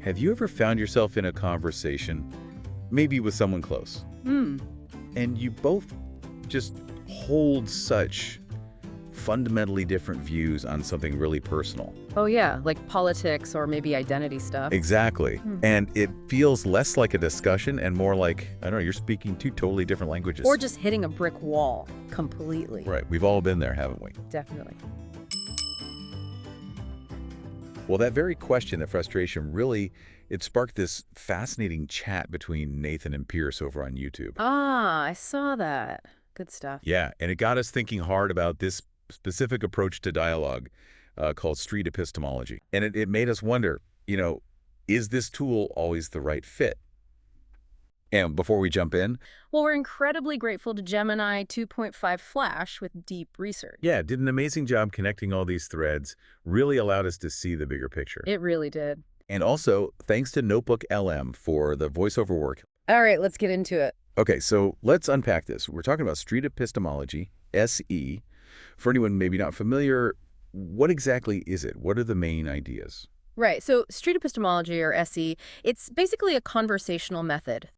Have you ever found yourself in a conversation, maybe with someone close, and you both just hold such fundamentally different views on something really personal? Oh yeah, like politics or maybe identity stuff. Exactly. And it feels less like a discussion and more like, I don't know, you're speaking two totally different languages. Or just hitting a brick wall completely. Right. We've all been there, haven't we? Definitely. Well, that very question, the frustration, really, it sparked this fascinating chat between Nathan and Pierce over on YouTube. Ah, I saw that. Good stuff. Yeah, and it got us thinking hard about this specific approach to dialogue called Street Epistemology. And it made us wonder, is this tool always the right fit? And before we jump in... Well, we're incredibly grateful to Gemini 2.5 Flash with deep research. Yeah, did an amazing job connecting all these threads, really allowed us to see the bigger picture. It really did. And also, thanks to NotebookLM for the voiceover work. All right, let's get into it. Okay, so let's unpack this. We're talking about Street Epistemology, SE. For anyone maybe not familiar, what exactly is it? What are the main ideas? Right. So street epistemology, or SE, it's basically a conversational method.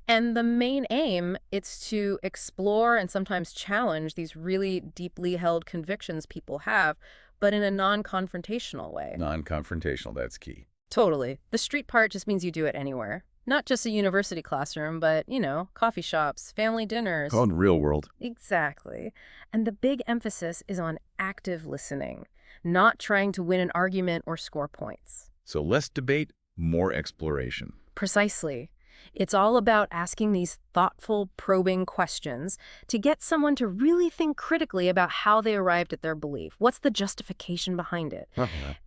And the main aim is to explore and sometimes challenge these really deeply held convictions people have, but in a non-confrontational way. Non-confrontational, that's key. Totally. The street part just means you do it anywhere. Not just a university classroom, but, coffee shops, family dinners. Oh, in the real world. Exactly. And the big emphasis is on active listening, not trying to win an argument or score points. So less debate, more exploration. Precisely. It's all about asking these thoughtful, probing questions to get someone to really think critically about how they arrived at their belief. What's the justification behind it?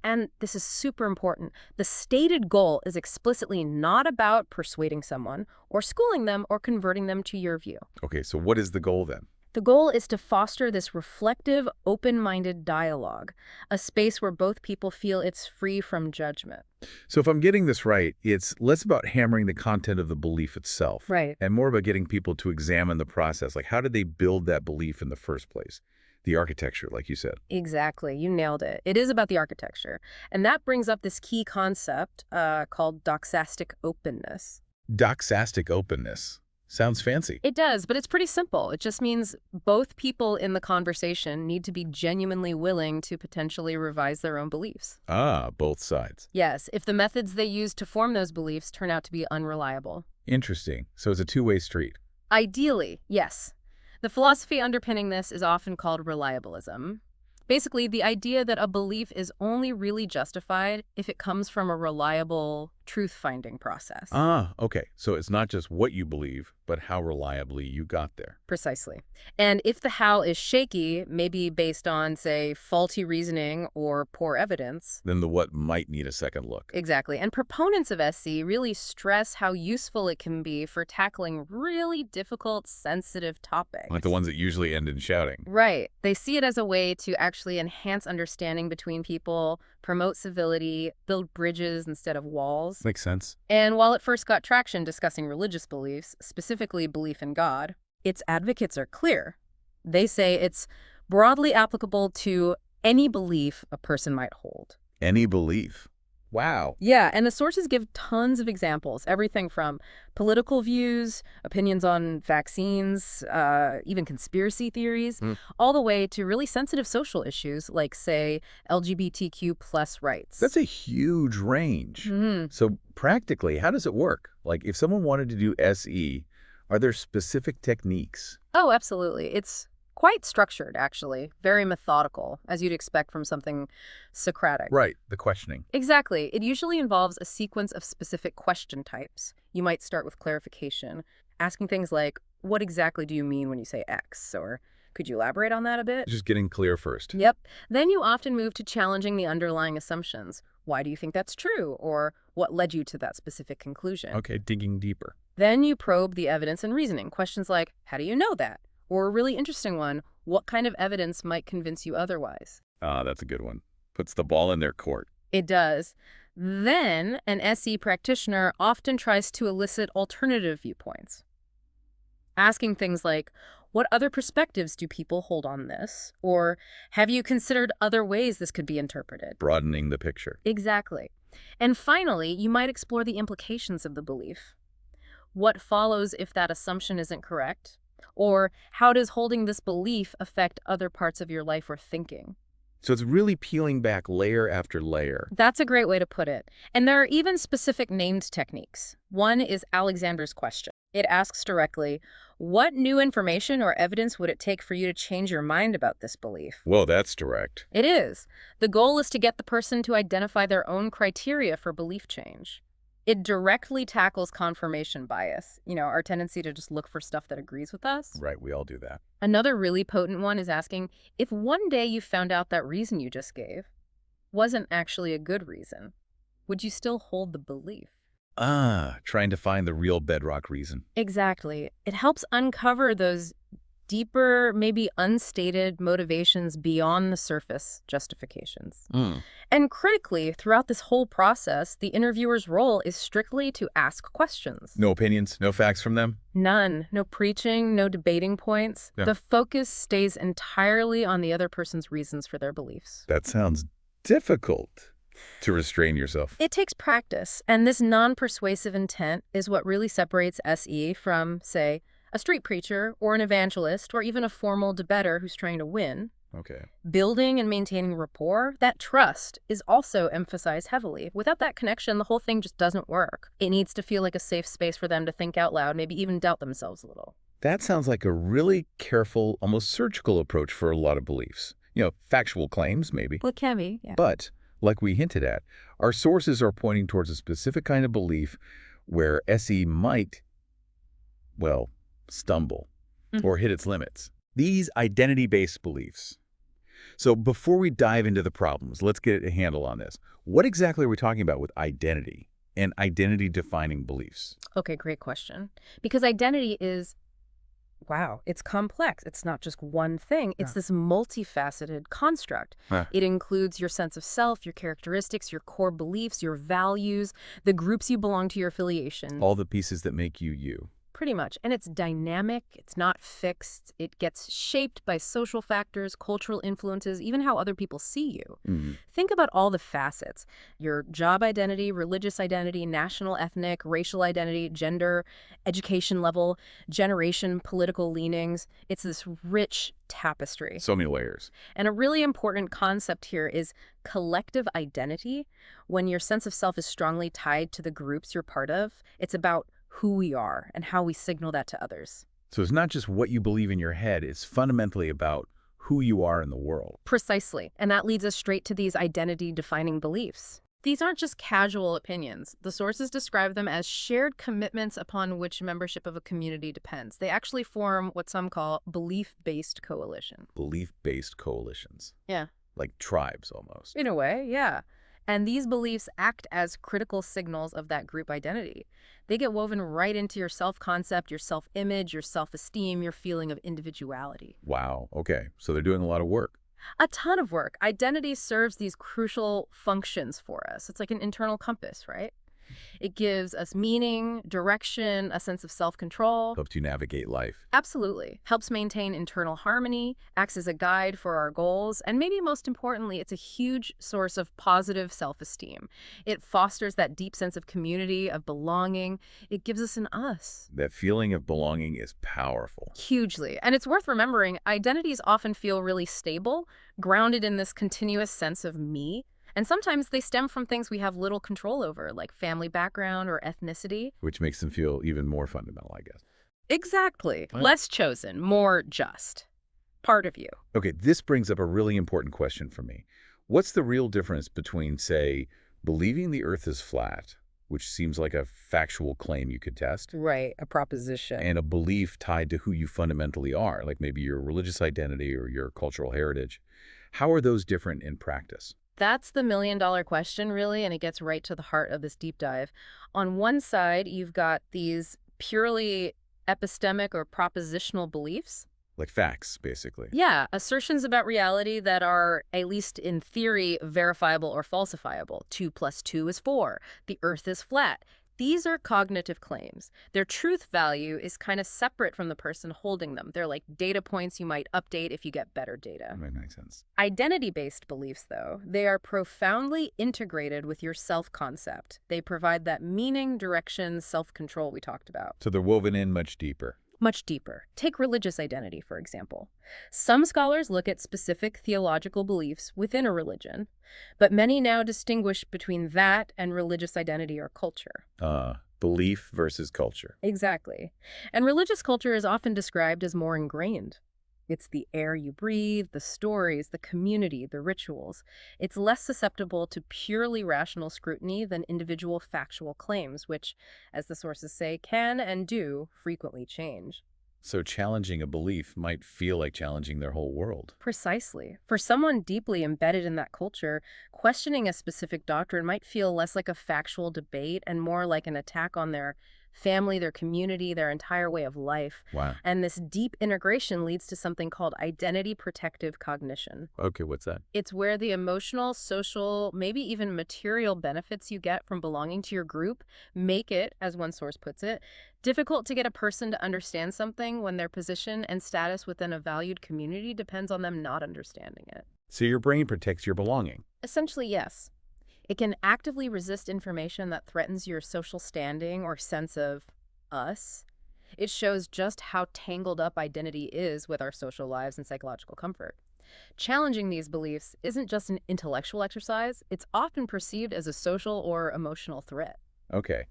And this is super important. The stated goal is explicitly not about persuading someone or schooling them or converting them to your view. Okay, so what is the goal then? The goal is to foster this reflective, open-minded dialogue, a space where both people feel it's free from judgment. So if I'm getting this right, it's less about hammering the content of the belief itself. Right. And more about getting people to examine the process. Like, how did they build that belief in the first place? The architecture, like you said. Exactly. You nailed it. It is about the architecture. And that brings up this key concept called doxastic openness. Doxastic openness. Sounds fancy. It does, but it's pretty simple. It just means both people in the conversation need to be genuinely willing to potentially revise their own beliefs. Ah, both sides. Yes, if the methods they use to form those beliefs turn out to be unreliable. Interesting. So it's a two-way street. Ideally, yes. The philosophy underpinning this is often called reliabilism. Basically, the idea that a belief is only really justified if it comes from a reliable truth-finding process. Ah, okay. So it's not just what you believe, but how reliably you got there. Precisely. And if the how is shaky, maybe based on, say, faulty reasoning or poor evidence, then the what might need a second look. Exactly. And proponents of SC really stress how useful it can be for tackling really difficult, sensitive topics. Like the ones that usually end in shouting. Right. They see it as a way to actually enhance understanding between people, promote civility, build bridges instead of walls. Makes sense. And while it first got traction discussing religious beliefs, specifically belief in God, its advocates are clear. They say it's broadly applicable to any belief a person might hold. Any belief. Wow. Yeah, and the sources give tons of examples, everything from political views, opinions on vaccines, even conspiracy theories, all the way to really sensitive social issues like, say, LGBTQ plus rights. That's a huge range. So practically, how does it work? Like, if someone wanted to do SE, are there specific techniques? Oh, absolutely. It's quite structured, actually. Very methodical, as you'd expect from something Socratic. Right, the questioning. Exactly. It usually involves a sequence of specific question types. You might start with clarification, asking things like, what exactly do you mean when you say X? Or could you elaborate on that a bit? Just getting clear first. Yep. Then you often move to challenging the underlying assumptions. Why do you think that's true? Or what led you to that specific conclusion? Okay, digging deeper. Then you probe the evidence and reasoning. Questions like, how do you know that? Or a really interesting one, what kind of evidence might convince you otherwise? Ah, that's a good one. Puts the ball in their court. It does. Then an SE practitioner often tries to elicit alternative viewpoints, asking things like, what other perspectives do people hold on this? Or have you considered other ways this could be interpreted? Broadening the picture. Exactly. And finally, you might explore the implications of the belief. What follows if that assumption isn't correct? Or how does holding this belief affect other parts of your life or thinking? So it's really peeling back layer after layer. That's a great way to put it. And there are even specific named techniques. One is Alexander's question. It asks directly, what new information or evidence would it take for you to change your mind about this belief? Whoa, that's direct. It is. The goal is to get the person to identify their own criteria for belief change. It directly tackles confirmation bias, our tendency to just look for stuff that agrees with us. Right, we all do that. Another really potent one is asking, if one day you found out that reason you just gave wasn't actually a good reason, would you still hold the belief? Trying to find the real bedrock reason. Exactly. It helps uncover those deeper, maybe unstated motivations beyond the surface justifications. And critically, throughout this whole process, the interviewer's role is strictly to ask questions. No opinions, no facts from them? None. No preaching, no debating points. Yeah. The focus stays entirely on the other person's reasons for their beliefs. That sounds difficult to restrain yourself. It takes practice, and this non-persuasive intent is what really separates SE from, say, a street preacher or an evangelist or even a formal debater who's trying to win. Okay. Building and maintaining rapport, that trust, is also emphasized heavily. Without that connection, the whole thing just doesn't work. It needs to feel like a safe space for them to think out loud, maybe even doubt themselves a little. That sounds like a really careful, almost surgical approach for a lot of beliefs. Factual claims, maybe. Well, it can be, yeah. But, like we hinted at, our sources are pointing towards a specific kind of belief where SE might, stumble or hit its limits. These identity-based beliefs. So before we dive into the problems, let's get a handle on this. What exactly are we talking about with identity and identity-defining beliefs? Okay, great question. Because identity is, it's complex. It's not just one thing. It's this multifaceted construct. It includes your sense of self, your characteristics, your core beliefs, your values, the groups you belong to, your affiliation. All the pieces that make you you. Pretty much. And it's dynamic. It's not fixed. It gets shaped by social factors, cultural influences, even how other people see you. Think about all the facets. Your job identity, religious identity, national, ethnic, racial identity, gender, education level, generation, political leanings. It's this rich tapestry. So many layers. And a really important concept here is collective identity. When your sense of self is strongly tied to the groups you're part of, it's about who we are and how we signal that to others. So it's not just what you believe in your head, it's fundamentally about who you are in the world. Precisely. And that leads us straight to these identity-defining beliefs. These aren't just casual opinions. The sources describe them as shared commitments upon which membership of a community depends. They actually form what some call belief-based coalition. Belief-based coalitions. Yeah. Like tribes, almost. In a way, yeah. And these beliefs act as critical signals of that group identity. They get woven right into your self-concept, your self-image, your self-esteem, your feeling of individuality. Wow. Okay. So they're doing a lot of work. A ton of work. Identity serves these crucial functions for us. It's like an internal compass, right? It gives us meaning, direction, a sense of self-control. Helps you navigate life. Absolutely. Helps maintain internal harmony, acts as a guide for our goals, and maybe most importantly, it's a huge source of positive self-esteem. It fosters that deep sense of community, of belonging. It gives us an us. That feeling of belonging is powerful. Hugely. And it's worth remembering, identities often feel really stable, grounded in this continuous sense of me. And sometimes they stem from things we have little control over, like family background or ethnicity. Which makes them feel even more fundamental, I guess. Exactly. Right. Less chosen, more just. Part of you. Okay, this brings up a really important question for me. What's the real difference between, say, believing the Earth is flat, which seems like a factual claim you could test, Right, a proposition. and a belief tied to who you fundamentally are, like maybe your religious identity or your cultural heritage? How are those different in practice? That's the million-dollar question, really, and it gets right to the heart of this deep dive. On one side, you've got these purely epistemic or propositional beliefs. Like facts, basically. Yeah, assertions about reality that are, at least in theory, verifiable or falsifiable. 2 + 2 is 4. The Earth is flat. These are cognitive claims. Their truth value is kind of separate from the person holding them. They're like data points you might update if you get better data. That might make sense. Identity-based beliefs, though, they are profoundly integrated with your self-concept. They provide that meaning, direction, self-control we talked about. So they're woven in much deeper. Much deeper. Take religious identity, for example. Some scholars look at specific theological beliefs within a religion, but many now distinguish between that and religious identity or culture. Belief versus culture. Exactly. And religious culture is often described as more ingrained. It's the air you breathe, the stories, the community, the rituals. It's less susceptible to purely rational scrutiny than individual factual claims, which, as the sources say, can and do frequently change. So challenging a belief might feel like challenging their whole world. Precisely. For someone deeply embedded in that culture, questioning a specific doctrine might feel less like a factual debate and more like an attack on their family, their community, their entire way of life. Wow. And this deep integration leads to something called identity protective cognition. Okay, what's that? It's where the emotional, social, maybe even material benefits you get from belonging to your group make it, as one source puts it, difficult to get a person to understand something when their position and status within a valued community depends on them not understanding it. So your brain protects your belonging. Essentially, yes. It can actively resist information that threatens your social standing or sense of us. It shows just how tangled up identity is with our social lives and psychological comfort. Challenging these beliefs isn't just an intellectual exercise, it's often perceived as a social or emotional threat. Okay.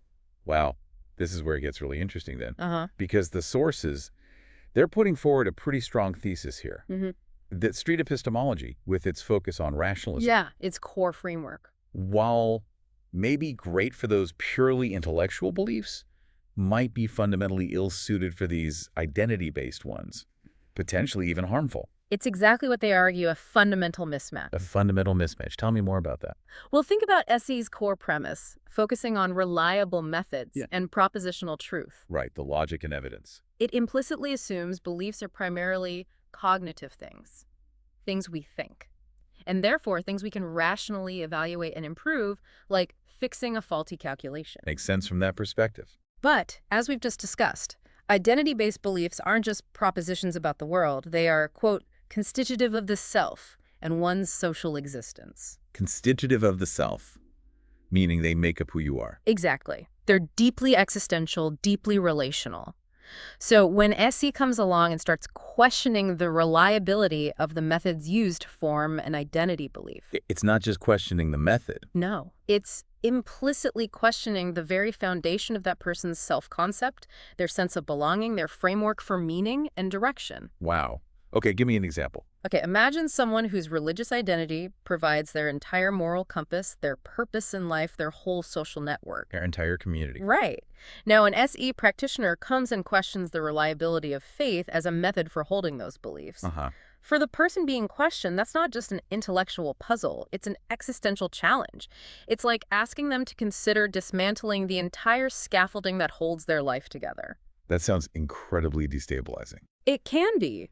Wow. This is where it gets really interesting then. Uh-huh. Because the sources, they're putting forward a pretty strong thesis here. Mm-hmm. That street epistemology, with its focus on rationalism, Yeah, its core framework. while maybe great for those purely intellectual beliefs, might be fundamentally ill-suited for these identity-based ones, potentially even harmful. It's exactly what they argue, a fundamental mismatch. A fundamental mismatch. Tell me more about that. Well, think about SE's core premise, focusing on reliable methods Yeah. and propositional truth. Right, the logic and evidence. It implicitly assumes beliefs are primarily cognitive things we think, and therefore things we can rationally evaluate and improve, like fixing a faulty calculation. Makes sense from that perspective. But, as we've just discussed, identity-based beliefs aren't just propositions about the world. They are, quote, constitutive of the self and one's social existence. Constitutive of the self, meaning they make up who you are. Exactly. They're deeply existential, deeply relational. So when SE comes along and starts questioning the reliability of the methods used to form an identity belief. It's not just questioning the method. No, it's implicitly questioning the very foundation of that person's self-concept, their sense of belonging, their framework for meaning and direction. Wow. Okay, give me an example. Okay, imagine someone whose religious identity provides their entire moral compass, their purpose in life, their whole social network. Our entire community. Right. Now, an SE practitioner comes and questions the reliability of faith as a method for holding those beliefs. Uh-huh. For the person being questioned, that's not just an intellectual puzzle. It's an existential challenge. It's like asking them to consider dismantling the entire scaffolding that holds their life together. That sounds incredibly destabilizing. It can be.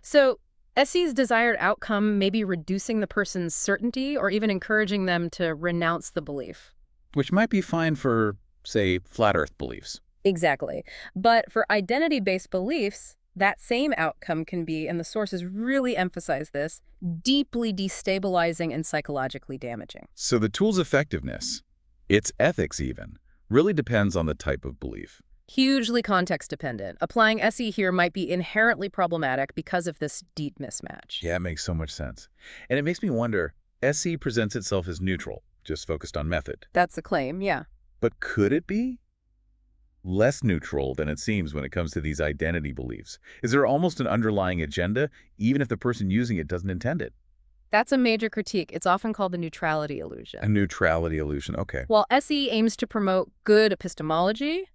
So, SE's desired outcome may be reducing the person's certainty or even encouraging them to renounce the belief. Which might be fine for, say, flat Earth beliefs. Exactly. But for identity-based beliefs, that same outcome can be, and the sources really emphasize this, deeply destabilizing and psychologically damaging. So the tool's effectiveness, its ethics even, really depends on the type of belief. Hugely context-dependent. Applying SE here might be inherently problematic because of this deep mismatch. Yeah, it makes so much sense. And it makes me wonder, SE presents itself as neutral, just focused on method. That's the claim, yeah. But could it be less neutral than it seems when it comes to these identity beliefs? Is there almost an underlying agenda, even if the person using it doesn't intend it? That's a major critique. It's often called the neutrality illusion. A neutrality illusion, okay. While SE aims to promote good epistemology,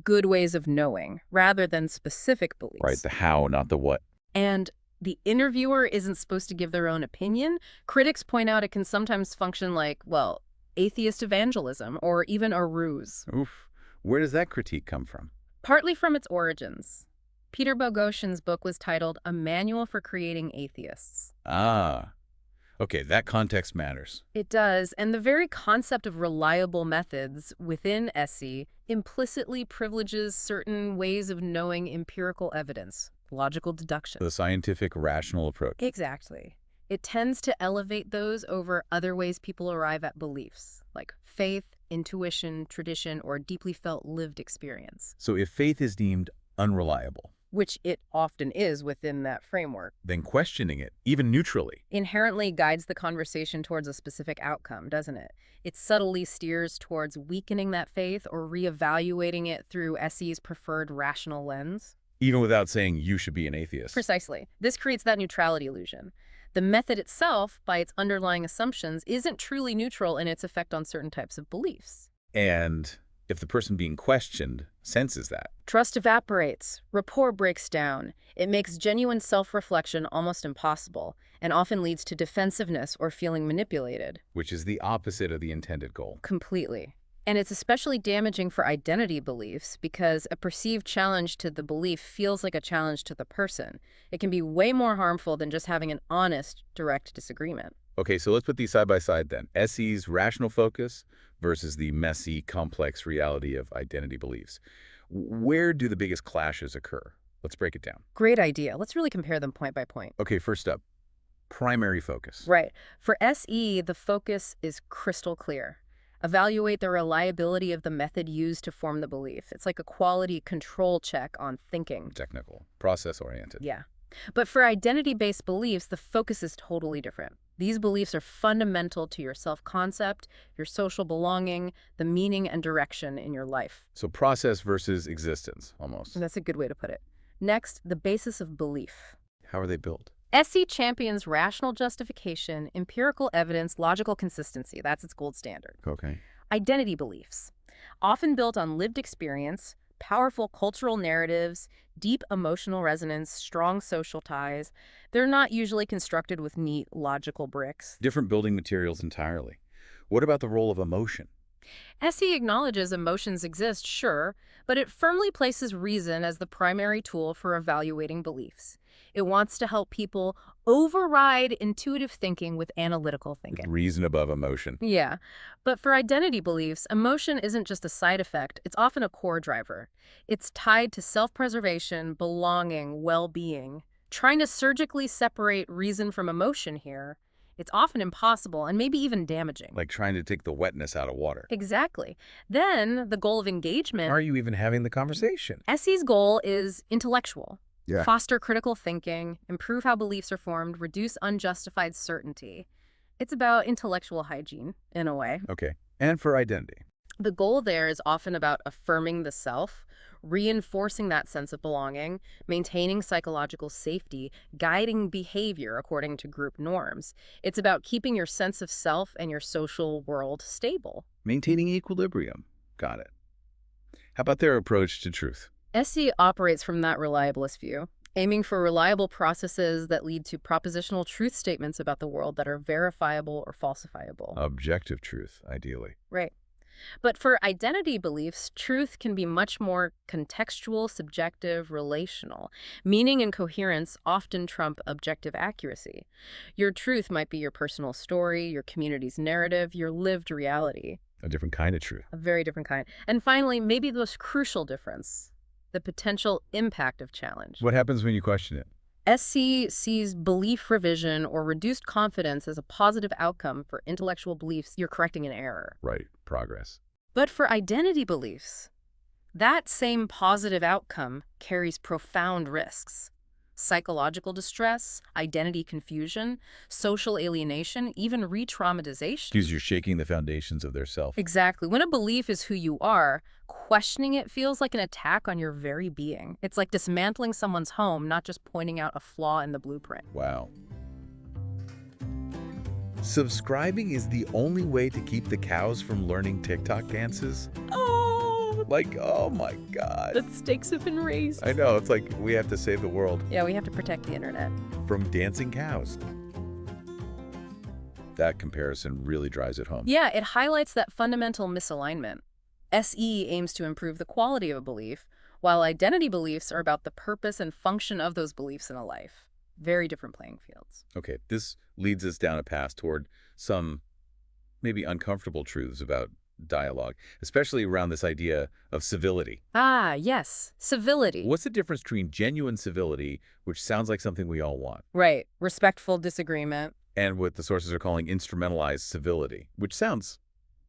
good ways of knowing, rather than specific beliefs. Right, the how, not the what. And the interviewer isn't supposed to give their own opinion. Critics point out it can sometimes function like, well, atheist evangelism, or even a ruse. Oof. Where does that critique come from? Partly from its origins. Peter Boghossian's book was titled A Manual for Creating Atheists. Ah, Okay, that context matters. It does, and the very concept of reliable methods within SE implicitly privileges certain ways of knowing empirical evidence, logical deduction. The scientific, rational approach. Exactly. It tends to elevate those over other ways people arrive at beliefs, like faith, intuition, tradition, or deeply felt lived experience. So if faith is deemed unreliable, Which it often is within that framework, then questioning it, even neutrally, inherently guides the conversation towards a specific outcome, doesn't it? It subtly steers towards weakening that faith or reevaluating it through SE's preferred rational lens. even without saying you should be an atheist. Precisely. This creates that neutrality illusion. The method itself, by its underlying assumptions, isn't truly neutral in its effect on certain types of beliefs. And if the person being questioned senses that, Trust evaporates, rapport breaks down. It makes genuine self-reflection almost impossible, and often leads to defensiveness or feeling manipulated. which is the opposite of the intended goal. Completely. And it's especially damaging for identity beliefs because a perceived challenge to the belief feels like a challenge to the person. It can be way more harmful than just having an honest, direct disagreement. Okay, so let's put these side by side then. SE's rational focus versus the messy, complex reality of identity beliefs. Where do the biggest clashes occur? Let's break it down. Great idea. Let's really compare them point by point. Okay, first up, primary focus. Right. For SE, the focus is crystal clear. Evaluate the reliability of the method used to form the belief. It's like a quality control check on thinking. Technical, process-oriented. Yeah. But for identity-based beliefs, the focus is totally different. These beliefs are fundamental to your self-concept, your social belonging, the meaning and direction in your life. So process versus existence, almost. And that's a good way to put it. Next, the basis of belief. How are they built? SE champions rational justification, empirical evidence, logical consistency. That's its gold standard. Okay. Identity beliefs, often built on lived experience, powerful cultural narratives, deep emotional resonance, strong social ties. They're not usually constructed with neat, logical bricks. Different building materials entirely. What about the role of emotion? SE acknowledges emotions exist, sure, but it firmly places reason as the primary tool for evaluating beliefs. It wants to help people override intuitive thinking with analytical thinking. Reason above emotion. Yeah, but for identity beliefs, emotion isn't just a side effect, it's often a core driver. It's tied to self-preservation, belonging, well-being. Trying to surgically separate reason from emotion here, it's often impossible and maybe even damaging. Like trying to take the wetness out of water. Exactly. Then, the goal of engagement. Are you even having the conversation? SE's goal is intellectual. Yeah. Foster critical thinking, improve how beliefs are formed, reduce unjustified certainty. It's about intellectual hygiene, in a way. Okay. And for identity? The goal there is often about affirming the self, reinforcing that sense of belonging, maintaining psychological safety, guiding behavior according to group norms. It's about keeping your sense of self and your social world stable. Maintaining equilibrium. Got it. How about their approach to truth? SE operates from that reliabilist view, aiming for reliable processes that lead to propositional truth statements about the world that are verifiable or falsifiable. Objective truth, ideally. Right. But for identity beliefs, truth can be much more contextual, subjective, relational. Meaning and coherence often trump objective accuracy. Your truth might be your personal story, your community's narrative, your lived reality. A different kind of truth. A very different kind. And finally, maybe the most crucial difference, the potential impact of challenge. What happens when you question it? SC sees belief revision or reduced confidence as a positive outcome for intellectual beliefs you're correcting an error. Right. Progress. But for identity beliefs, that same positive outcome carries profound risks. Psychological distress, identity confusion, social alienation, even re-traumatization. Because you're shaking the foundations of their self. Exactly. When a belief is who you are, questioning it feels like an attack on your very being. It's like dismantling someone's home, not just pointing out a flaw in the blueprint. Wow. Subscribing is the only way to keep the cows from learning TikTok dances? Like, oh my God. The stakes have been raised. I know, it's like we have to save the world Yeah, we have to protect the internet. from dancing cows. That comparison really drives it home. Yeah, it highlights that fundamental misalignment. SE aims to improve the quality of a belief, while identity beliefs are about the purpose and function of those beliefs in a life. Very different playing fields. Okay, this leads us down a path toward some maybe uncomfortable truths about dialogue, especially around this idea of civility. Ah, yes, civility. What's the difference between genuine civility, which sounds like something we all want, Right, respectful disagreement. and what the sources are calling instrumentalized civility, which sounds,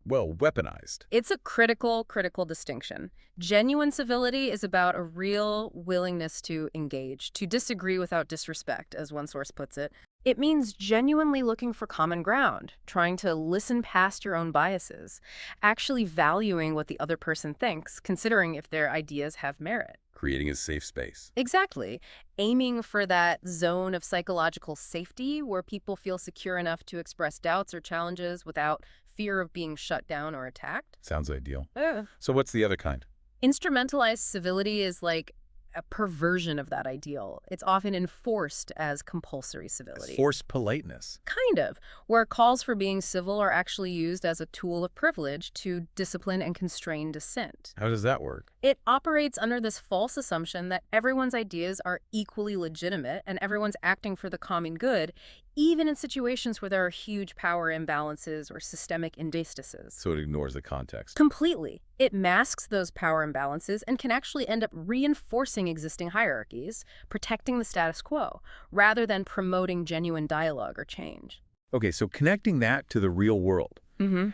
well, weaponized? It's a critical distinction. Genuine civility is about a real willingness to engage, to disagree without disrespect, as one source puts it. It means genuinely looking for common ground, trying to listen past your own biases, actually valuing what the other person thinks, considering if their ideas have merit. Creating a safe space. Exactly. Aiming for that zone of psychological safety where people feel secure enough to express doubts or challenges without fear of being shut down or attacked. Sounds ideal. Yeah. So what's the other kind? Instrumentalized civility is like a perversion of that ideal. It's often enforced as compulsory civility. Forced politeness. Kind of, where calls for being civil are actually used as a tool of privilege to discipline and constrain dissent. How does that work? It operates under this false assumption that everyone's ideas are equally legitimate and everyone's acting for the common good, even in situations where there are huge power imbalances or systemic injustices. So it ignores the context. Completely. It masks those power imbalances and can actually end up reinforcing existing hierarchies, protecting the status quo, rather than promoting genuine dialogue or change. Okay, so connecting that to the real world,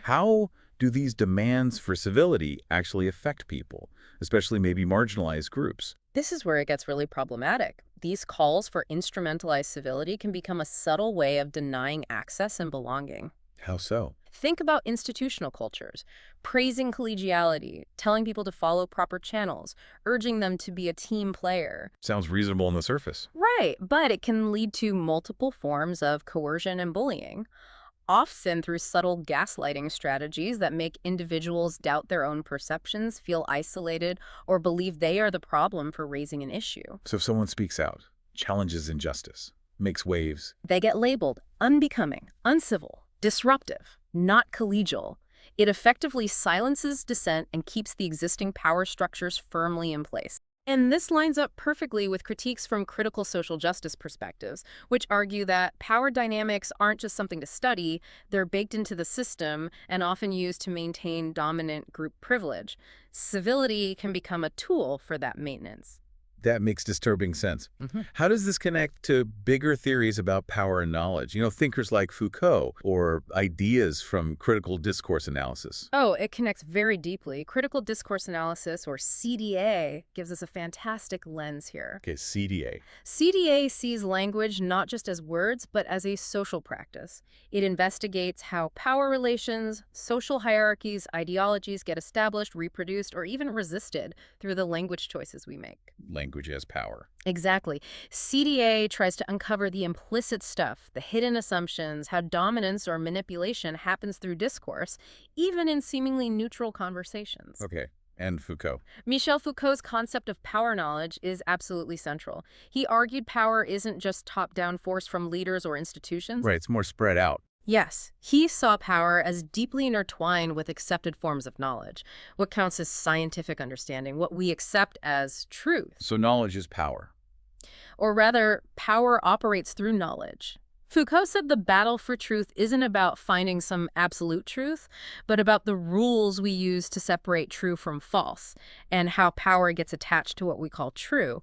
how do these demands for civility actually affect people, especially maybe marginalized groups? This is where it gets really problematic. These calls for instrumentalized civility can become a subtle way of denying access and belonging. How so? Think about institutional cultures, praising collegiality, telling people to follow proper channels, urging them to be a team player. Sounds reasonable on the surface. Right, but it can lead to multiple forms of coercion and bullying, often through subtle gaslighting strategies that make individuals doubt their own perceptions, feel isolated, or believe they are the problem for raising an issue. So if someone speaks out, challenges injustice, makes waves, They get labeled unbecoming, uncivil, disruptive, not collegial. It effectively silences dissent and keeps the existing power structures firmly in place. And this lines up perfectly with critiques from critical social justice perspectives, which argue that power dynamics aren't just something to study, they're baked into the system and often used to maintain dominant group privilege. Civility can become a tool for that maintenance. that makes disturbing sense. How does this connect to bigger theories about power and knowledge? You know, thinkers like Foucault or ideas from critical discourse analysis. Oh, it connects very deeply. Critical discourse analysis, or CDA, gives us a fantastic lens here. Okay, CDA. CDA sees language not just as words, but as a social practice. It investigates how power relations, social hierarchies, ideologies get established, reproduced, or even resisted through the language choices we make. Language as power. Exactly. CDA tries to uncover the implicit stuff, the hidden assumptions, how dominance or manipulation happens through discourse, even in seemingly neutral conversations. Okay. And Foucault. Michel Foucault's concept of power knowledge is absolutely central. He argued power isn't just top-down force from leaders or institutions. Right, it's more spread out. Yes, he saw power as deeply intertwined with accepted forms of knowledge, what counts as scientific understanding, what we accept as truth. So knowledge is power. Or rather, power operates through knowledge. Foucault said the battle for truth isn't about finding some absolute truth, but about the rules we use to separate true from false, and how power gets attached to what we call true.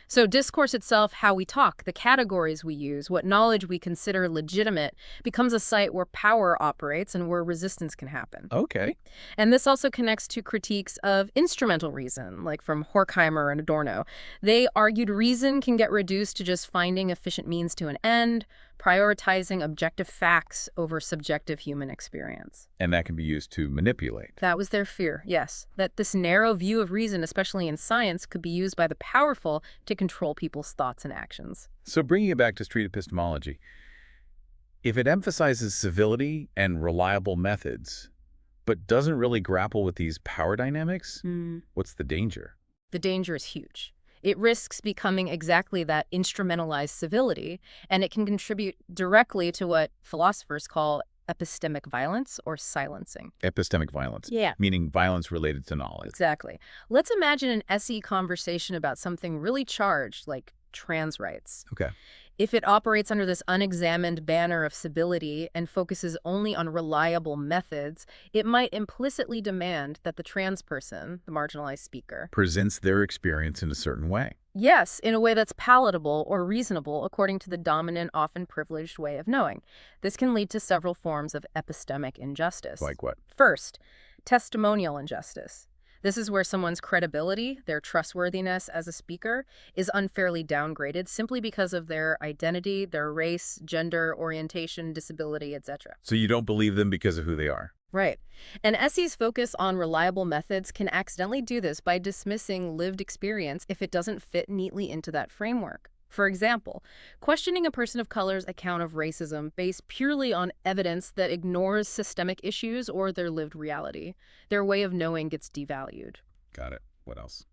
So discourse itself, how we talk, the categories we use, what knowledge we consider legitimate, becomes a site where power operates and where resistance can happen. Okay. And this also connects to critiques of instrumental reason, like from Horkheimer and Adorno. They argued reason can get reduced to just finding efficient means to an end, prioritizing objective facts over subjective human experience. And that can be used to manipulate. That was their fear, yes, that this narrow view of reason, especially in science, could be used by the powerful to control people's thoughts and actions. So bringing it back to street epistemology, if it emphasizes civility and reliable methods, but doesn't really grapple with these power dynamics, what's the danger? The danger is huge. It risks becoming exactly that instrumentalized civility, and it can contribute directly to what philosophers call epistemic violence or silencing. Epistemic violence. Yeah. Meaning violence related to knowledge. Exactly. Let's imagine an SE conversation about something really charged, like trans rights. Okay. If it operates under this unexamined banner of civility and focuses only on reliable methods, it might implicitly demand that the trans person, the marginalized speaker, Presents their experience in a certain way. yes, in a way that's palatable or reasonable according to the dominant, often privileged way of knowing. This can lead to several forms of epistemic injustice. Like what? First, testimonial injustice. This is where someone's credibility, their trustworthiness as a speaker, is unfairly downgraded simply because of their identity, their race, gender, orientation, disability, etc. So you don't believe them because of who they are. Right. And SE's focus on reliable methods can accidentally do this by dismissing lived experience if it doesn't fit neatly into that framework. For example, questioning a person of color's account of racism based purely on evidence that ignores systemic issues or their lived reality. Their way of knowing gets devalued. Got it. What else?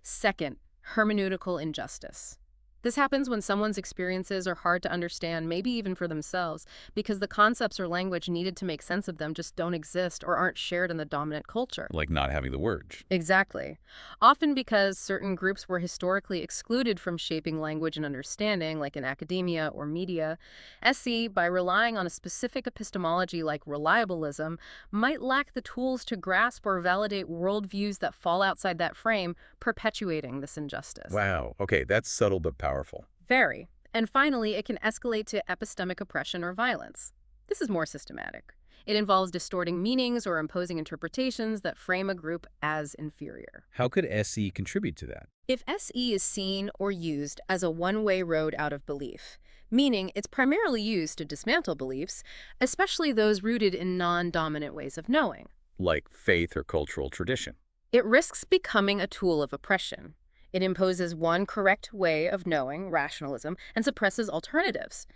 Second, hermeneutical injustice. This happens when someone's experiences are hard to understand, maybe even for themselves, because the concepts or language needed to make sense of them just don't exist or aren't shared in the dominant culture. Like not having the words. Exactly. Often because certain groups were historically excluded from shaping language and understanding, like in academia or media, SE, by relying on a specific epistemology like reliabilism, might lack the tools to grasp or validate worldviews that fall outside that frame, perpetuating this injustice. Wow. Okay, that's subtle but powerful. Very. And finally, it can escalate to epistemic oppression or violence. This is more systematic. It involves distorting meanings or imposing interpretations that frame a group as inferior. How could SE contribute to that? If SE is seen or used as a one-way road out of belief, meaning it's primarily used to dismantle beliefs, especially those rooted in non-dominant ways of knowing, Like faith or cultural tradition. it risks becoming a tool of oppression. It imposes one correct way of knowing, rationalism, and suppresses alternatives.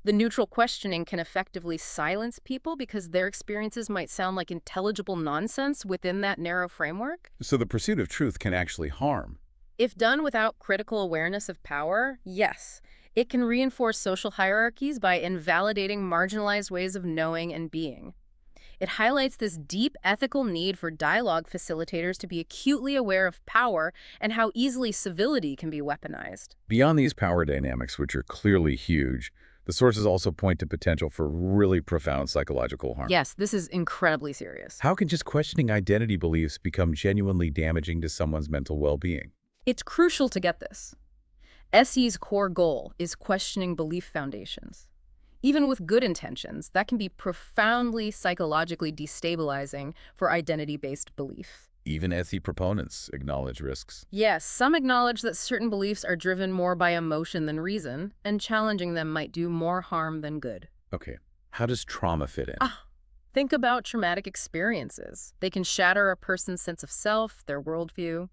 The neutral questioning can effectively silence people because their experiences might sound like intelligible nonsense within that narrow framework. So the pursuit of truth can actually harm. If done without critical awareness of power, yes, it can reinforce social hierarchies by invalidating marginalized ways of knowing and being. It highlights this deep ethical need for dialogue facilitators to be acutely aware of power and how easily civility can be weaponized. Beyond these power dynamics, which are clearly huge, the sources also point to potential for really profound psychological harm. Yes, this is incredibly serious. How can just questioning identity beliefs become genuinely damaging to someone's mental well-being? It's crucial to get this. SE's core goal is questioning belief foundations. Even with good intentions, that can be profoundly psychologically destabilizing for identity-based belief. Even SE proponents acknowledge risks. Yes, some acknowledge that certain beliefs are driven more by emotion than reason, and challenging them might do more harm than good. Okay, how does trauma fit in? Think about traumatic experiences. They can shatter a person's sense of self, their worldview.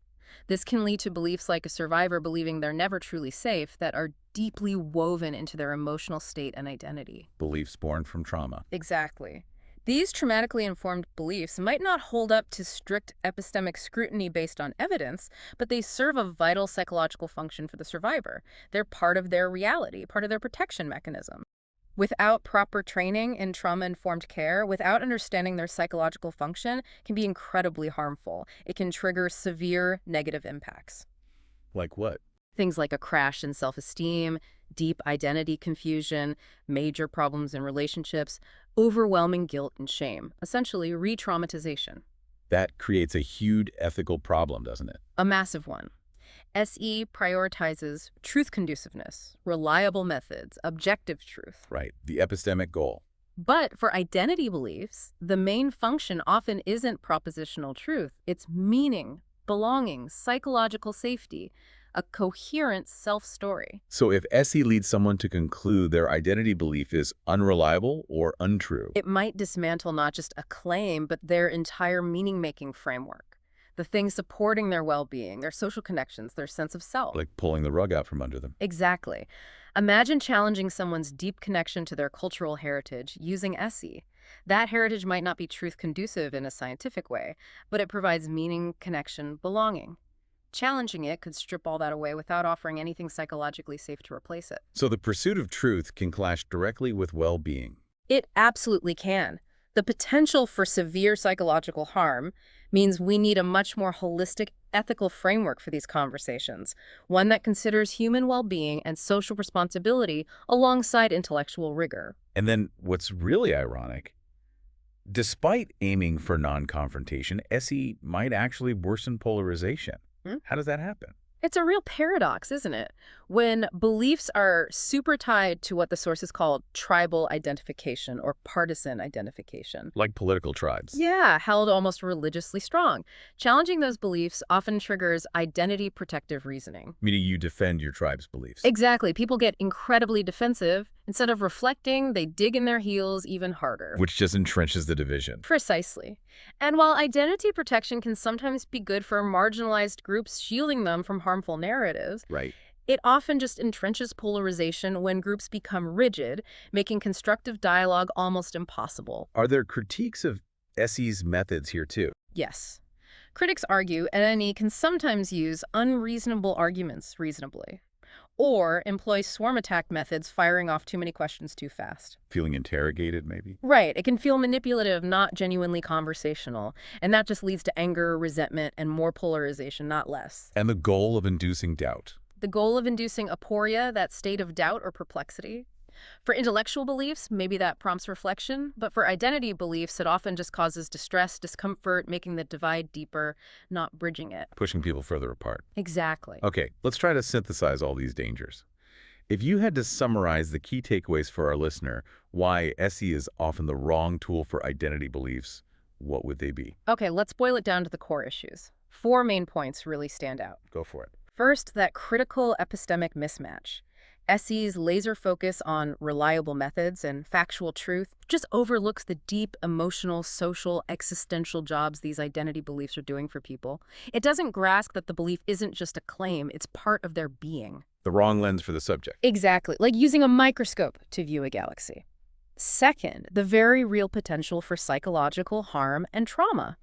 This can lead to beliefs like a survivor believing they're never truly safe that are deeply woven into their emotional state and identity. Beliefs born from trauma. Exactly. These traumatically informed beliefs might not hold up to strict epistemic scrutiny based on evidence, but they serve a vital psychological function for the survivor. They're part of their reality, part of their protection mechanism. Without proper training in trauma-informed care, without understanding their psychological function, can be incredibly harmful. It can trigger severe negative impacts. Like what? Things like a crash in self-esteem, deep identity confusion, major problems in relationships, overwhelming guilt and shame, essentially re-traumatization. That creates a huge ethical problem, doesn't it? A massive one. SE prioritizes truth conduciveness, reliable methods, objective truth. Right, the epistemic goal. But for identity beliefs, the main function often isn't propositional truth. It's meaning, belonging, psychological safety, a coherent self-story. So if SE leads someone to conclude their identity belief is unreliable or untrue, It might dismantle not just a claim, but their entire meaning-making framework. The things supporting their well-being, their social connections, their sense of self. like pulling the rug out from under them. Exactly. Imagine challenging someone's deep connection to their cultural heritage using SE. That heritage might not be truth-conducive in a scientific way, but it provides meaning, connection, belonging. Challenging it could strip all that away without offering anything psychologically safe to replace it. So the pursuit of truth can clash directly with well-being. It absolutely can. The potential for severe psychological harm means we need a much more holistic, ethical framework for these conversations, one that considers human well-being and social responsibility alongside intellectual rigor. And then what's really ironic, despite aiming for non-confrontation, SE might actually worsen polarization. How does that happen? It's a real paradox, isn't it? When beliefs are super tied to what the sources call tribal identification or partisan identification. Like political tribes. Yeah, held almost religiously strong. Challenging those beliefs often triggers identity protective reasoning. Meaning you defend your tribe's beliefs. Exactly. People get incredibly defensive. Instead of reflecting, they dig in their heels even harder. Which just entrenches the division. Precisely. And while identity protection can sometimes be good for marginalized groups, shielding them from harmful narratives, Right. it often just entrenches polarization when groups become rigid, making constructive dialogue almost impossible. Are there critiques of SE's methods here too? Yes. Critics argue NNE can sometimes use unreasonable arguments reasonably, or employ swarm attack methods, firing off too many questions too fast. Feeling interrogated, maybe? Right. It can feel manipulative, not genuinely conversational. And that just leads to anger, resentment, and more polarization, not less. And the goal of inducing doubt. The goal of inducing aporia, that state of doubt or perplexity. For intellectual beliefs, maybe that prompts reflection, but for identity beliefs, it often just causes distress, discomfort, making the divide deeper, not bridging it. Pushing people further apart. Exactly. Okay, let's try to synthesize all these dangers. If you had to summarize the key takeaways for our listener, why SE is often the wrong tool for identity beliefs, what would they be? Okay, let's boil it down to the core issues. 4 main points really stand out. Go for it. First, that critical epistemic mismatch. SE's laser focus on reliable methods and factual truth just overlooks the deep, emotional, social, existential jobs these identity beliefs are doing for people. It doesn't grasp that the belief isn't just a claim, it's part of their being. The wrong lens for the subject. Exactly, like using a microscope to view a galaxy. Second, the very real potential for psychological harm and trauma.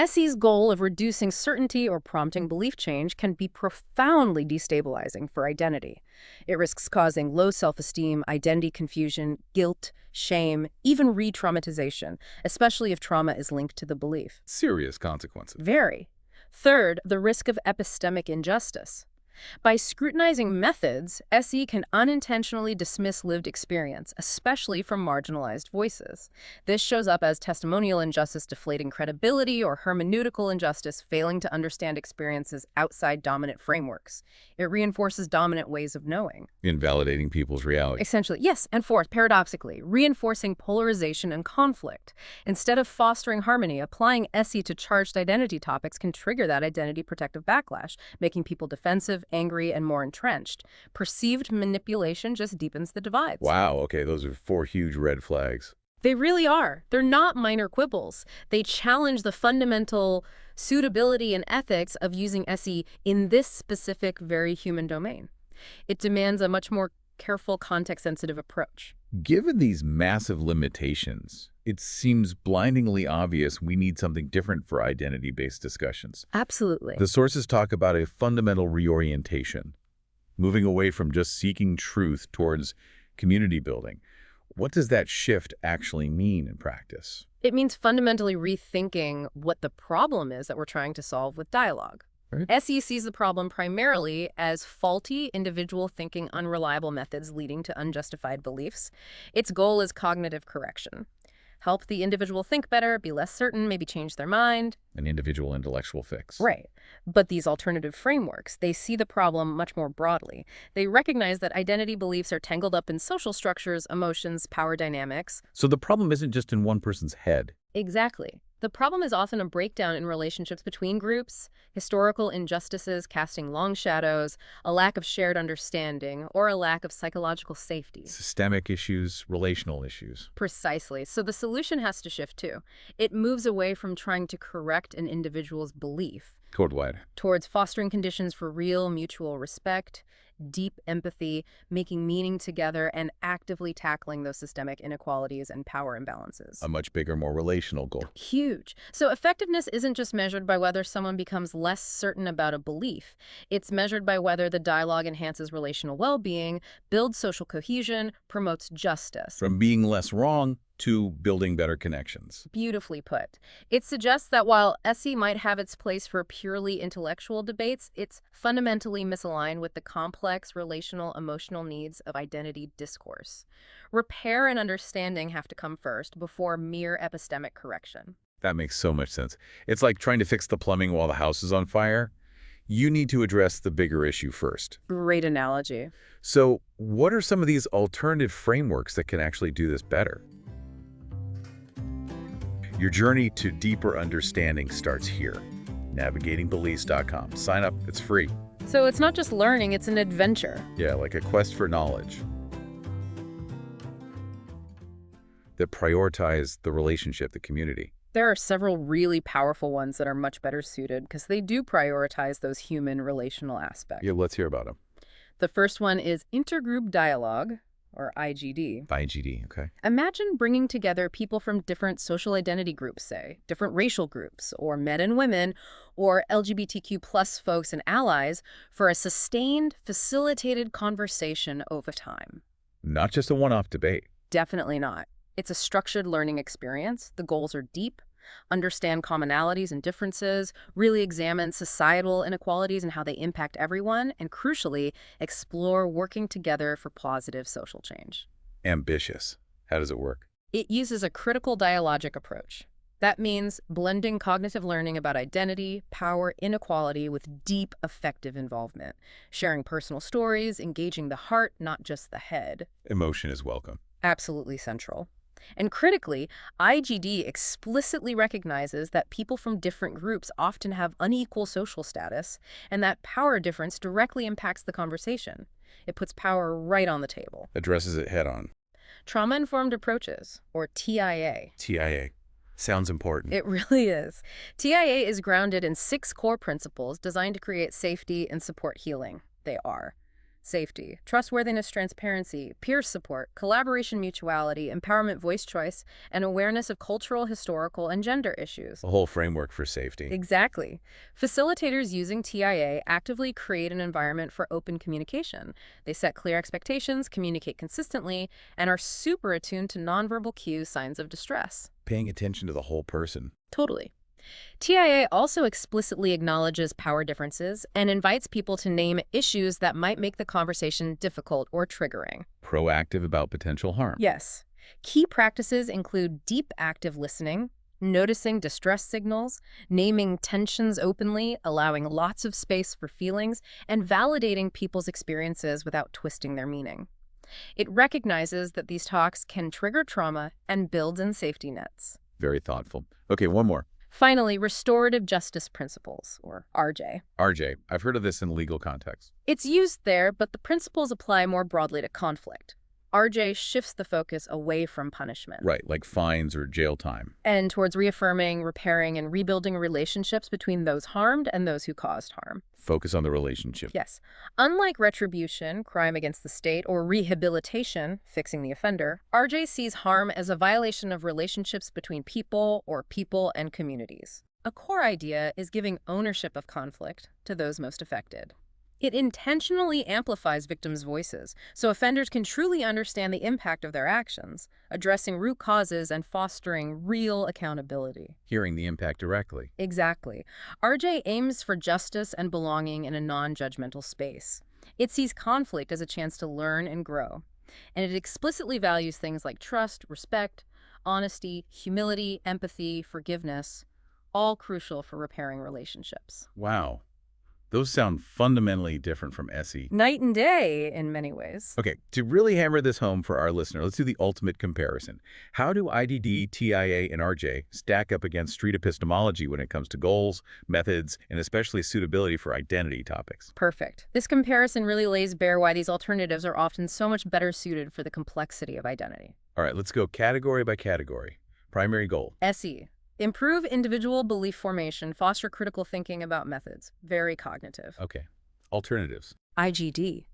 SE's goal of reducing certainty or prompting belief change can be profoundly destabilizing for identity. It risks causing low self-esteem, identity confusion, guilt, shame, even re-traumatization, especially if trauma is linked to the belief. Serious consequences. Very. Third, the risk of epistemic injustice. By scrutinizing methods, SE can unintentionally dismiss lived experience, especially from marginalized voices. This shows up as testimonial injustice deflating credibility or hermeneutical injustice failing to understand experiences outside dominant frameworks. It reinforces dominant ways of knowing. Invalidating people's reality. Essentially, yes. And fourth, paradoxically, reinforcing polarization and conflict. Instead of fostering harmony, applying SE to charged identity topics can trigger that identity protective backlash, making people defensive, angry, and more entrenched. Perceived manipulation just deepens the divides. Wow, okay, those are 4 huge red flags. They really are. They're not minor quibbles. They challenge the fundamental suitability and ethics of using SE in this specific, very human domain. It demands a much more careful, context-sensitive approach. Given these massive limitations, it seems blindingly obvious we need something different for identity-based discussions. Absolutely. The sources talk about a fundamental reorientation, moving away from just seeking truth towards community building. What does that shift actually mean in practice? It means fundamentally rethinking what the problem is that we're trying to solve with dialogue. Right. SE sees the problem primarily as faulty individual thinking, unreliable methods leading to unjustified beliefs. Its goal is cognitive correction. Help the individual think better, be less certain, maybe change their mind. An individual intellectual fix. Right. But these alternative frameworks, they see the problem much more broadly. They recognize that identity beliefs are tangled up in social structures, emotions, power dynamics. So the problem isn't just in one person's head. Exactly. The problem is often a breakdown in relationships between groups, historical injustices casting long shadows, a lack of shared understanding, or a lack of psychological safety. Systemic issues, relational issues. Precisely. So the solution has to shift too. It moves away from trying to correct an individual's belief Toward what? towards fostering conditions for real mutual respect, deep empathy, making meaning together, and actively tackling those systemic inequalities and power imbalances. A much bigger, more relational goal. Huge. So effectiveness isn't just measured by whether someone becomes less certain about a belief. It's measured by whether the dialogue enhances relational well-being, builds social cohesion, promotes justice. From being less wrong to building better connections. Beautifully put. It suggests that while SE might have its place for purely intellectual debates, it's fundamentally misaligned with the complex relational emotional needs of identity discourse. Repair and understanding have to come first before mere epistemic correction. That makes so much sense. It's like trying to fix the plumbing while the house is on fire. You need to address the bigger issue first. Great analogy. So, what are some of these alternative frameworks that can actually do this better? Your journey to deeper understanding starts here. NavigatingBeliefs.com. Sign up. It's free. So it's not just learning, it's an adventure. Yeah, like a quest for knowledge that prioritize the relationship, the community. There are several really powerful ones that are much better suited because they do prioritize those human relational aspects. Yeah, let's hear about them. The first one is intergroup dialogue, or IGD. IGD, okay. Imagine bringing together people from different social identity groups, say, different racial groups, or men and women, or LGBTQ plus folks and allies for a sustained, facilitated conversation over time. Not just a one-off debate. Definitely not. It's a structured learning experience. The goals are deep. Understand commonalities and differences, really examine societal inequalities and how they impact everyone, and crucially, explore working together for positive social change. Ambitious. How does it work? It uses a critical dialogic approach. That means blending cognitive learning about identity, power, inequality with deep, effective involvement, sharing personal stories, engaging the heart, not just the head. Emotion is welcome. Absolutely central. And critically, IGD explicitly recognizes that people from different groups often have unequal social status, and that power difference directly impacts the conversation. It puts power right on the table. Addresses it head on. Trauma-informed approaches, or TIA. TIA. Sounds important. It really is. TIA is grounded in 6 core principles designed to create safety and support healing. They are safety, trustworthiness, transparency, peer support, collaboration, mutuality, empowerment, voice choice, and awareness of cultural, historical, and gender issues. A whole framework for safety. Exactly. Facilitators using TIA actively create an environment for open communication. They set clear expectations, communicate consistently, and are super attuned to nonverbal cues, signs of distress. Paying attention to the whole person. Totally. TIA also explicitly acknowledges power differences and invites people to name issues that might make the conversation difficult or triggering. Proactive about potential harm. Yes. Key practices include deep active listening, noticing distress signals, naming tensions openly, allowing lots of space for feelings, and validating people's experiences without twisting their meaning. It recognizes that these talks can trigger trauma and builds in safety nets. Very thoughtful. Okay, one more. Finally, restorative justice principles, or RJ. RJ. I've heard of this in legal context. It's used there, but the principles apply more broadly to conflict. RJ shifts the focus away from punishment. Right, like fines or jail time. And towards reaffirming, repairing, and rebuilding relationships between those harmed and those who caused harm. Focus on the relationship. Yes. Unlike retribution, crime against the state, or rehabilitation, fixing the offender, RJ sees harm as a violation of relationships between people or people and communities. A core idea is giving ownership of conflict to those most affected. It intentionally amplifies victims' voices, so offenders can truly understand the impact of their actions, addressing root causes and fostering real accountability. Hearing the impact directly. Exactly. RJ aims for justice and belonging in a non-judgmental space. It sees conflict as a chance to learn and grow, and it explicitly values things like trust, respect, honesty, humility, empathy, forgiveness, all crucial for repairing relationships. Wow. Those sound fundamentally different from SE. Night and day in many ways. Okay, to really hammer this home for our listener, let's do the ultimate comparison. How do IDD, TIA, and RJ stack up against street epistemology when it comes to goals, methods, and especially suitability for identity topics? Perfect. This comparison really lays bare why these alternatives are often so much better suited for the complexity of identity. All right, let's go category by category. Primary goal. SE. Improve individual belief formation, foster critical thinking about methods. Very cognitive. Okay. Alternatives. IGD.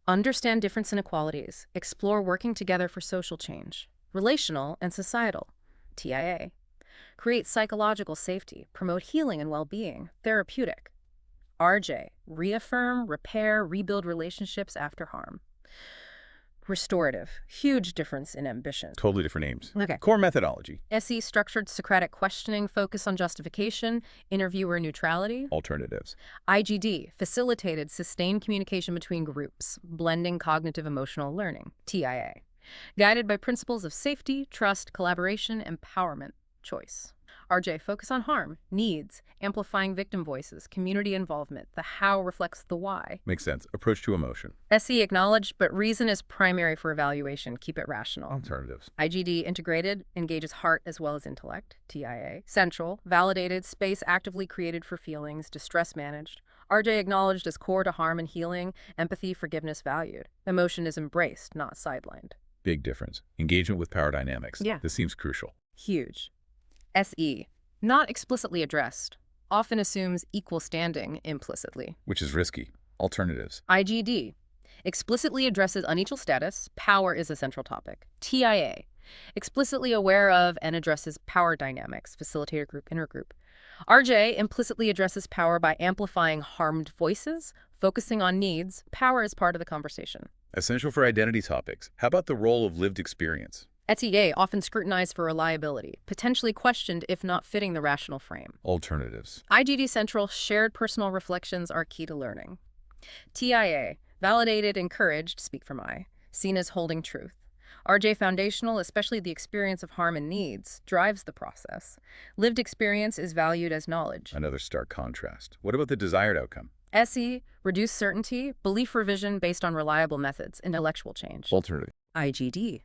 Understand difference inequalities. Explore working together for social change. Relational and societal. TIA. Create psychological safety. Promote healing and well-being. Therapeutic. RJ. Reaffirm, repair, rebuild relationships after harm. Restorative. Huge difference in ambition. Totally different names. Okay. Core methodology. SE. Structured Socratic questioning. Focus on justification. Interviewer neutrality. Alternatives. IGD. Facilitated, sustained communication between groups. Blending cognitive emotional learning. TIA. Guided by principles of safety, trust, collaboration, empowerment, choice. RJ. Focus on harm, needs, amplifying victim voices, community involvement. The how reflects the why. Makes sense. Approach to emotion. SE. Acknowledged, but reason is primary for evaluation. Keep it rational. Alternatives. IGD. Integrated, engages heart as well as intellect. TIA. Central, validated, space actively created for feelings, distress managed. RJ. Acknowledged as core to harm and healing, empathy, forgiveness valued. Emotion is embraced, not sidelined. Big difference. Engagement with power dynamics. Yeah. This seems crucial. Huge. SE. Not explicitly addressed. Often assumes equal standing implicitly. Which is risky. Alternatives. IGD. Explicitly addresses unequal status. Power is a central topic. TIA. Explicitly aware of and addresses power dynamics. Facilitator group, intergroup. RJ. Implicitly addresses power by amplifying harmed voices, focusing on needs. Power is part of the conversation. Essential for identity topics. How about the role of lived experience? ETA. Often scrutinized for reliability, potentially questioned if not fitting the rational frame. Alternatives. IGD Central. Shared personal reflections are key to learning. TIA. Validated, encouraged, speak from I, seen as holding truth. RJ. Foundational, especially the experience of harm and needs, drives the process. Lived experience is valued as knowledge. Another stark contrast. What about the desired outcome? SE. Reduced certainty, belief revision based on reliable methods, intellectual change. Alternative. IGD.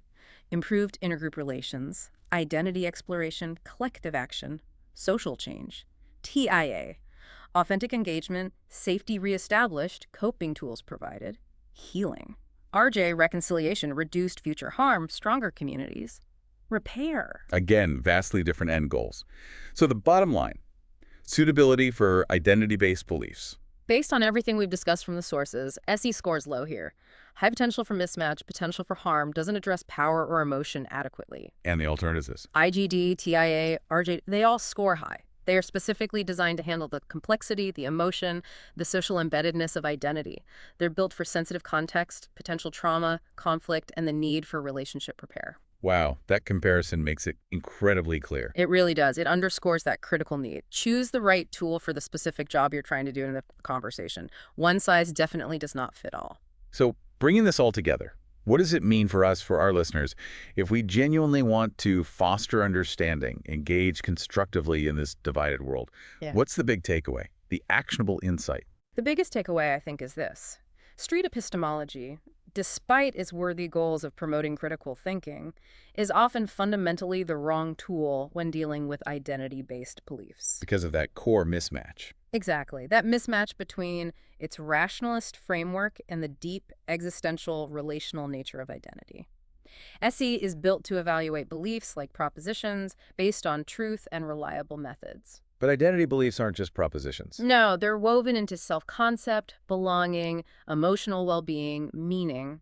Improved intergroup relations, identity exploration, collective action, social change. TIA. Authentic engagement, safety reestablished, coping tools provided, healing. RJ. Reconciliation, reduced future harm, stronger communities. Repair. Again, vastly different end goals. So the bottom line, suitability for identity-based beliefs. Based on everything we've discussed from the sources, SE scores low here. High potential for mismatch, potential for harm, doesn't address power or emotion adequately. And the alternatives. IGD, TIA, RJ, they all score high. They are specifically designed to handle the complexity, the emotion, the social embeddedness of identity. They're built for sensitive context, potential trauma, conflict, and the need for relationship repair. Wow, that comparison makes it incredibly clear. It really does. It underscores that critical need. Choose the right tool for the specific job you're trying to do in the conversation. One size definitely does not fit all. So bringing this all together, what does it mean for us, for our listeners, if we genuinely want to foster understanding, engage constructively in this divided world? Yeah. What's the big takeaway, the actionable insight? The biggest takeaway, I think, is this. Street epistemology, despite its worthy goals of promoting critical thinking, is often fundamentally the wrong tool when dealing with identity-based beliefs. Because of that core mismatch. Exactly. That mismatch between its rationalist framework and the deep existential relational nature of identity. SE is built to evaluate beliefs like propositions based on truth and reliable methods. But identity beliefs aren't just propositions. No, they're woven into self-concept, belonging, emotional well-being, meaning.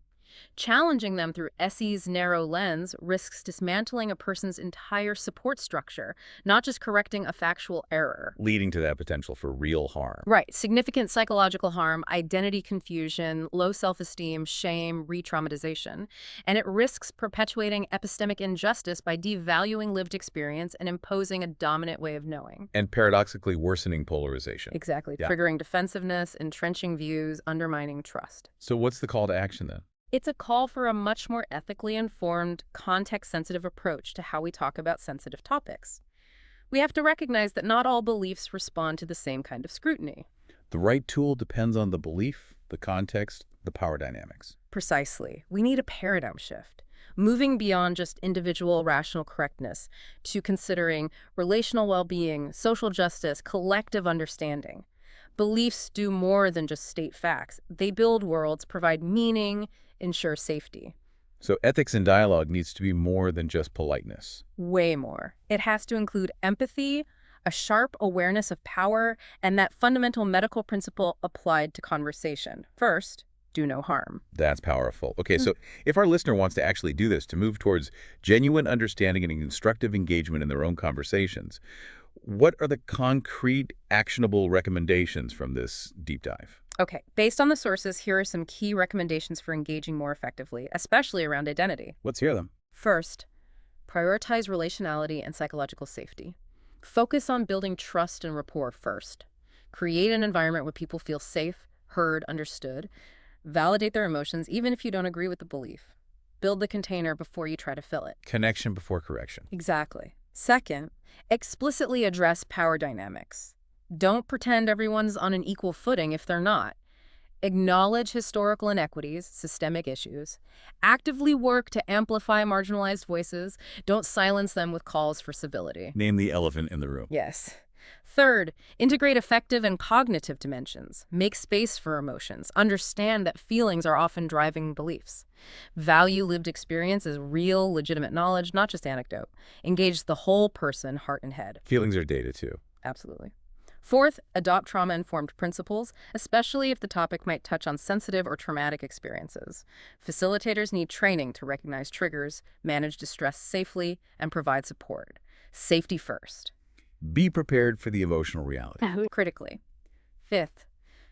Challenging them through SE's narrow lens risks dismantling a person's entire support structure, not just correcting a factual error. Leading to that potential for real harm. Right. Significant psychological harm, identity confusion, low self-esteem, shame, re-traumatization. And it risks perpetuating epistemic injustice by devaluing lived experience and imposing a dominant way of knowing. And paradoxically worsening polarization. Exactly. Yeah. Triggering defensiveness, entrenching views, undermining trust. So what's the call to action then? It's a call for a much more ethically informed, context-sensitive approach to how we talk about sensitive topics. We have to recognize that not all beliefs respond to the same kind of scrutiny. The right tool depends on the belief, the context, the power dynamics. Precisely. We need a paradigm shift, moving beyond just individual rational correctness to considering relational well-being, social justice, collective understanding. Beliefs do more than just state facts. They build worlds, provide meaning, ensure safety. So ethics in dialogue needs to be more than just politeness. Way more. It has to include empathy, a sharp awareness of power, and that fundamental medical principle applied to conversation. First, do no harm. That's powerful. Okay, so if our listener wants to actually do this, to move towards genuine understanding and constructive engagement in their own conversations, what are the concrete, actionable recommendations from this deep dive? Okay, based on the sources, here are some key recommendations for engaging more effectively, especially around identity. Let's hear them. First, prioritize relationality and psychological safety. Focus on building trust and rapport first. Create an environment where people feel safe, heard, understood. Validate their emotions, even if you don't agree with the belief. Build the container before you try to fill it. Connection before correction. Exactly. Second, explicitly address power dynamics. Don't pretend everyone's on an equal footing if they're not. Acknowledge historical inequities, systemic issues. Actively work to amplify marginalized voices. Don't silence them with calls for civility. Name the elephant in the room. Yes. Third, integrate affective and cognitive dimensions. Make space for emotions. Understand that feelings are often driving beliefs. Value lived experience as real, legitimate knowledge, not just anecdote. Engage the whole person, heart and head. Feelings are data, too. Absolutely. Fourth, adopt trauma-informed principles, especially if the topic might touch on sensitive or traumatic experiences. Facilitators need training to recognize triggers, manage distress safely, and provide support. Safety first. Be prepared for the emotional reality. Critically. Fifth,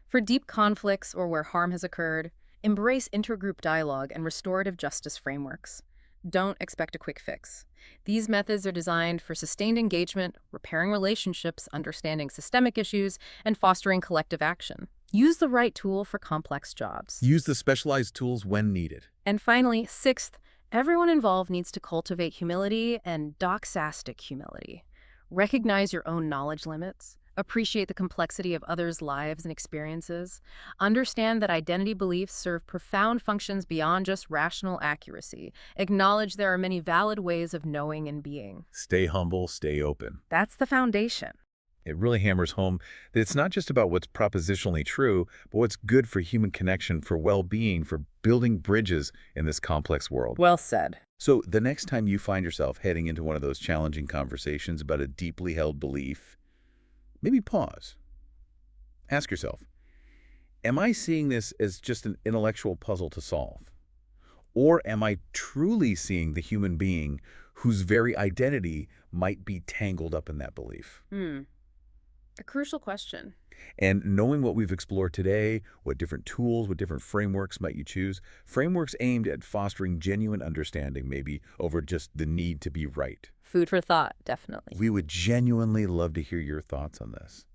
for deep conflicts or where harm has occurred, embrace intergroup dialogue and restorative justice frameworks. Don't expect a quick fix. These methods are designed for sustained engagement, repairing relationships, understanding systemic issues, and fostering collective action. Use the right tool for complex jobs. Use the specialized tools when needed. And finally, sixth, everyone involved needs to cultivate humility and doxastic humility. Recognize your own knowledge limits. Appreciate the complexity of others' lives and experiences. Understand that identity beliefs serve profound functions beyond just rational accuracy. Acknowledge there are many valid ways of knowing and being. Stay humble, stay open. That's the foundation. It really hammers home that it's not just about what's propositionally true, but what's good for human connection, for well-being, for building bridges in this complex world. Well said. So the next time you find yourself heading into one of those challenging conversations about a deeply held belief, maybe pause. Ask yourself, am I seeing this as just an intellectual puzzle to solve? Or am I truly seeing the human being whose very identity might be tangled up in that belief? A crucial question. And knowing what we've explored today, what different tools, what different frameworks might you choose, frameworks aimed at fostering genuine understanding, maybe over just the need to be right. Food for thought, definitely. We would genuinely love to hear your thoughts on this.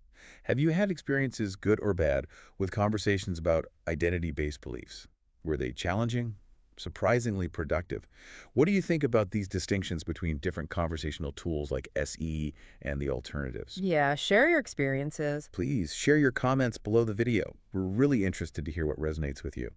Have you had experiences, good or bad, with conversations about identity-based beliefs? Were they challenging? Surprisingly productive? What do you think about these distinctions between different conversational tools like SE and the alternatives? Yeah, share your experiences. Please share your comments below the video. We're really interested to hear what resonates with you.